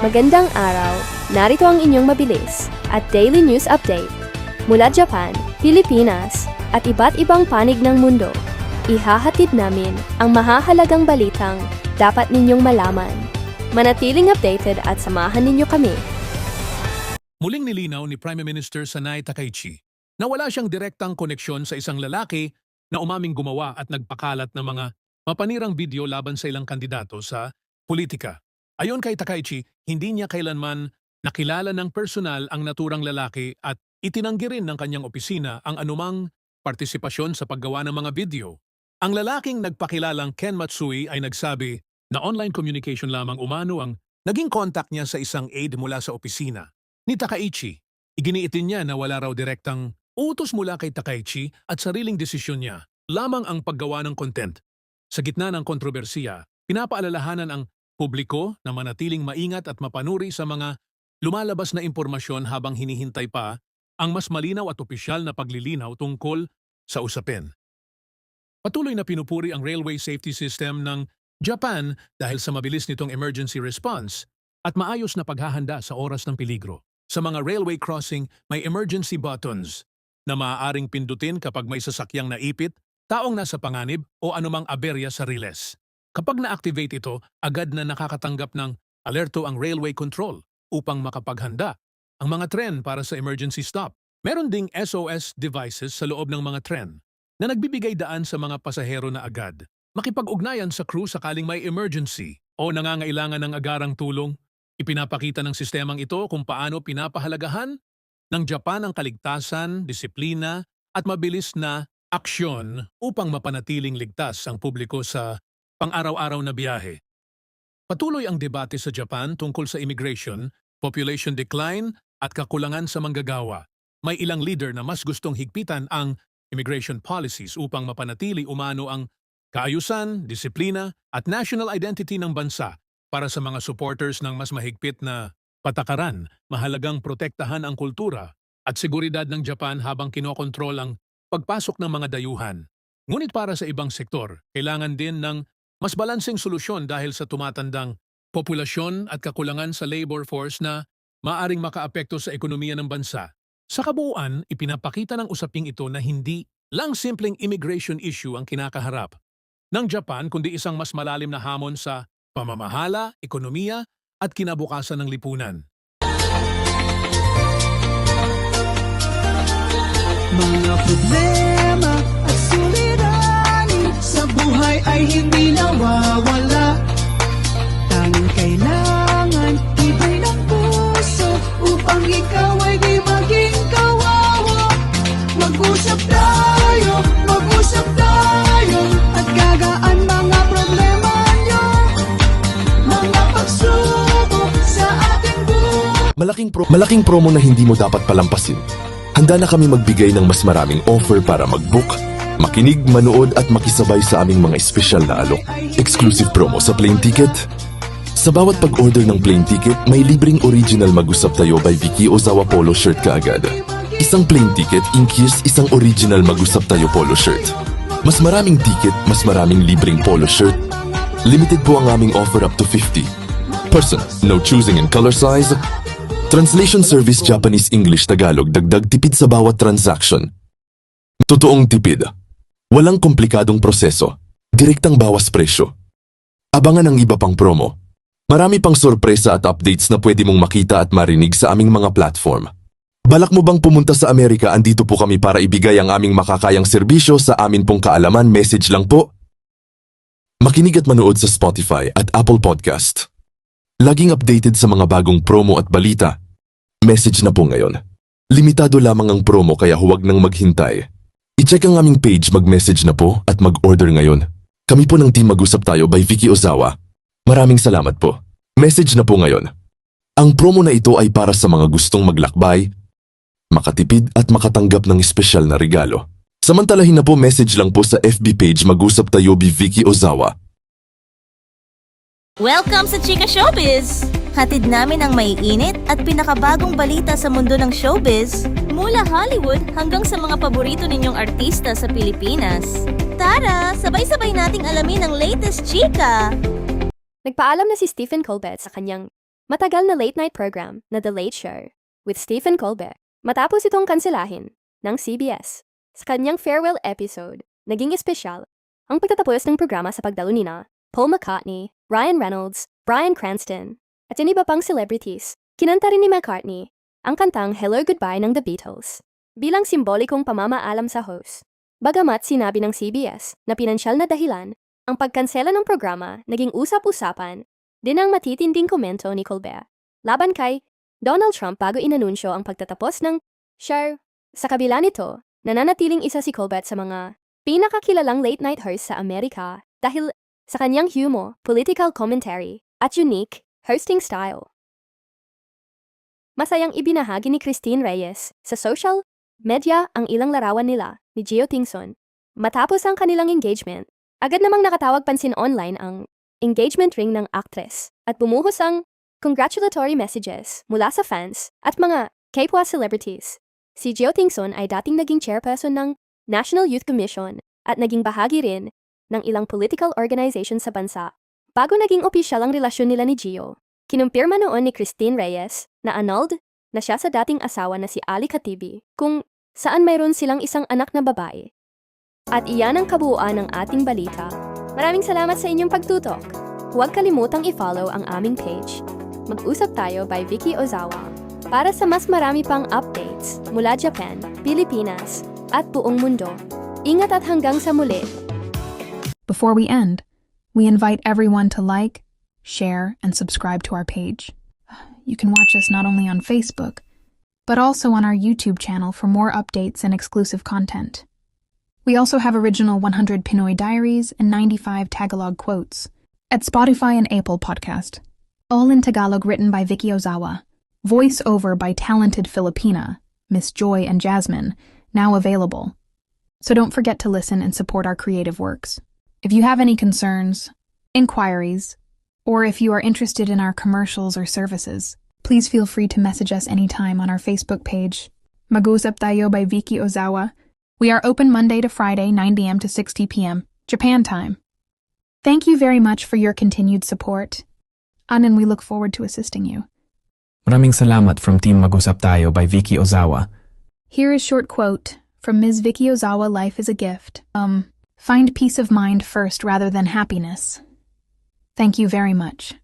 Magandang araw, narito ang inyong mabilis at daily news update mula Japan, Pilipinas at iba't ibang panig ng mundo. Ihahatid namin ang mahahalagang balitang dapat ninyong malaman. Manatiling updated at samahan ninyo kami. Muling nilinaw ni Prime Minister Sanai Takaichi na wala siyang direktang koneksyon sa isang lalaki na umaming gumawa at nagpakalat ng mga mapanirang video laban sa ilang kandidato sa politika. Ayon kay Takaichi, hindi niya kailanman nakilala ng personal ang naturang lalaki at itinanggi rin ng kanyang opisina ang anumang partisipasyon sa paggawa ng mga video. Ang lalaking nagpakilalang Ken Matsui ay nagsabi na online communication lamang umano ang naging contact niya sa isang aide mula sa opisina. Ni Takaichi, iginiitin niya na wala raw direktang utos mula kay Takaichi at sariling desisyon niya lamang ang paggawa ng content. Sa gitna ng kontrobersiya, pinapaalalahanan ang publiko na manatiling maingat at mapanuri sa mga lumalabas na impormasyon habang hinihintay pa ang mas malinaw at opisyal na paglilinaw tungkol sa usapin. Patuloy na pinupuri ang railway safety system ng Japan dahil sa mabilis nitong emergency response at maayos na paghahanda sa oras ng peligro. Sa mga railway crossing, may emergency buttons na maaaring pindutin kapag may sasakyang naipit, taong nasa panganib o anumang aberya sa riles. Kapag na-activate ito, agad na nakakatanggap ng alerto ang railway control upang makapaghanda ang mga tren para sa emergency stop. Meron ding SOS devices sa loob ng mga tren na nagbibigay daan sa mga pasahero na agad makipag-ugnayan sa crew sakaling may emergency o nangangailangan ng agarang tulong. Ipinapakita ng sistemang ito kung paano pinapahalagahan ng Japan ang kaligtasan, disiplina at mabilis na aksyon upang mapanatiling ligtas ang publiko sa pang-araw-araw na biyahe. Patuloy ang debate sa Japan tungkol sa immigration, population decline at kakulangan sa manggagawa. May ilang leader na mas gustong higpitan ang immigration policies upang mapanatili umano ang kaayusan, disiplina at national identity ng bansa. Para sa mga supporters ng mas mahigpit na patakaran, mahalagang protektahan ang kultura at seguridad ng Japan habang kinokontrol ang pagpasok ng mga dayuhan. Ngunit para sa ibang sektor, kailangan din ng mas balanseng solusyon dahil sa tumatandang populasyon at kakulangan sa labor force na maaring makaapekto sa ekonomiya ng bansa. Sa kabuuan, ipinapakita ng usaping ito na hindi lang simpleng immigration issue ang kinakaharap ng Japan kundi isang mas malalim na hamon sa pamamahala, ekonomiya at kinabukasan ng lipunan. Mga problema at suliranin sa buhay ay hindi nawawala. Tanging kailangan ibay ng puso upang ikaw ay di maging kawawa. Mag-usap tayo at gagaan mga problema nyo. Mga pagsubok sa ating buhay. Malaking promo na hindi mo dapat palampasin. Handa na kami magbigay ng mas maraming offer para mag-book, makinig, manood at makisabay sa aming mga espesyal na alok. Exclusive promo sa plane ticket. Sa bawat pag-order ng plane ticket, may libreng original Mag-usap Tayo by Vicky Ozawa polo shirt kaagad. Isang plane ticket includes isang original Mag-usap Tayo polo shirt. Mas maraming ticket, mas maraming libreng polo shirt. Limited po ang aming offer up to 50 person. No choosing in color size. Translation service Japanese English Tagalog, dagdag tipid sa bawat transaction. Totoong tipid. Walang komplikadong proseso. Direktang bawas presyo. Abangan ang iba pang promo. Marami pang sorpresa at updates na pwede mong makita at marinig sa aming mga platform. Balak mo bang pumunta sa Amerika? Andito po kami para ibigay ang aming makakayang serbisyo sa amin pong kaalaman. Message lang po. Makinig at manood sa Spotify at Apple Podcast. Laging updated sa mga bagong promo at balita. Message na po ngayon. Limitado lamang ang promo kaya huwag nang maghintay. I-check ang aming page, mag-message na po at mag-order ngayon. Kami po ng Team Mag-usap Tayo by Vicky Ozawa. Maraming salamat po. Message na po ngayon. Ang promo na ito ay para sa mga gustong maglakbay, makatipid at makatanggap ng espesyal na regalo. Samantalahin na po, message lang po sa FB page Mag-usap Tayo by Vicky Ozawa. Welcome sa Chika Showbiz! Hatid namin ang maiinit at pinakabagong balita sa mundo ng showbiz mula Hollywood hanggang sa mga paborito ninyong artista sa Pilipinas. Tara, sabay-sabay nating alamin ang latest chika! Nagpaalam na si Stephen Colbert sa kanyang matagal na late-night program na The Late Show with Stephen Colbert. Matapos itong kanselahin ng CBS sa kanyang farewell episode, naging espesyal ang pagtatapos ng programa sa pagdalo nina Paul McCartney, Ryan Reynolds, Bryan Cranston, at yung iba pang celebrities. Kinanta rin ni McCartney ang kantang Hello Goodbye ng The Beatles bilang simbolikong pamamaalam sa host. Bagamat sinabi ng CBS na pinansyal na dahilan, ang pagkansela ng programa naging usap-usapan din ang matitinding komento ni Colbert laban kay Donald Trump bago inanunsyo ang pagtatapos ng show. Sa kabila nito, nananatiling isa si Colbert sa mga pinakakilalang late-night host sa Amerika dahil sa kanyang humor, political commentary, at unique hosting style. Masayang ibinahagi ni Christine Reyes sa social media ang ilang larawan nila ni Gio Tingson. Matapos ang kanilang engagement, agad namang nakatawag pansin online ang engagement ring ng actress at bumuhos ang congratulatory messages mula sa fans at mga kapwa celebrities. Si Gio Tingson ay dating naging chairperson ng National Youth Commission at naging bahagi rin ng ilang political organization sa bansa. Bago naging opisyal ang relasyon nila ni Gio, kinumpirma noon ni Christine Reyes na annulled na siya sa dating asawa na si Ali Katibi, kung saan mayroon silang isang anak na babae. At iyan ang kabuuan ng ating balita. Maraming salamat sa inyong pagtutok. Huwag kalimutang i-follow ang aming page. Mag-usap tayo by Vicky Ozawa para sa mas marami pang updates mula Japan, Pilipinas, at buong mundo. Ingat at hanggang sa muli. Before we end, we invite everyone to like, share, and subscribe to our page. You can watch us not only on Facebook, but also on our YouTube channel for more updates and exclusive content. We also have original 100 Pinoy diaries and 95 Tagalog quotes at Spotify and Apple Podcast. All in Tagalog, written by Vicky Ozawa. Voice over by talented Filipina, Miss Joy and Jasmine, now available. So don't forget to listen and support our creative works. If you have any concerns, inquiries, or if you are interested in our commercials or services, please feel free to message us anytime on our Facebook page, Mag-usap Tayo by Vicky Ozawa. We are open Monday to Friday, 9 a.m. to 6 p.m., Japan time. Thank you very much for your continued support. And we look forward to assisting you. Maraming salamat from Team Mag-usap Tayo by Vicky Ozawa. Here is a short quote from Ms. Vicky Ozawa, Life is a gift. Find peace of mind first rather than happiness. Thank you very much.